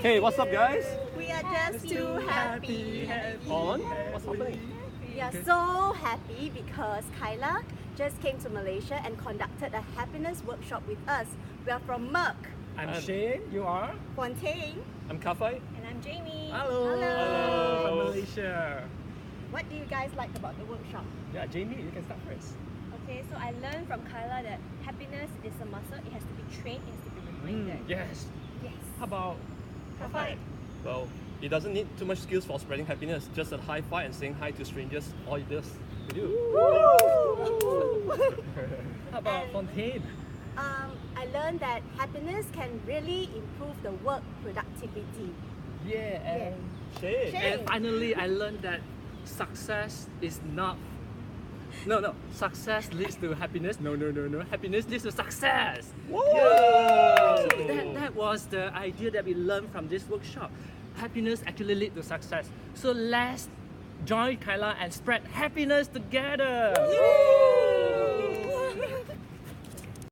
Hey, what's up, guys? We are just too happy. On? What's happening? We are so happy because Kyla just came to Malaysia and conducted a happiness workshop with us. We are from Merck. I'm Shane, you are? Fontaine. I'm Kafai. And I'm Jamie. Hello! Hello. From Malaysia. What do you guys like about the workshop? Yeah, Jamie, you can start first. Okay, so I learned from Kyla that happiness is a muscle. It has to be trained, it has to be reminded. Yes. Yes. How about Kafai. Well, it doesn't need too much skills for spreading happiness. Just a high five and saying hi to strangers. All it does to do. How about Fontaine? I learned that happiness can really improve the work productivity. Yeah, and Shane. Shane. And finally, I learned that success is not. No. Success leads to happiness. No. Happiness leads to success. Whoa! Yeah. So that was the idea that we learned from this workshop. Happiness actually leads to success. So let's join Kyla and spread happiness together. Yay!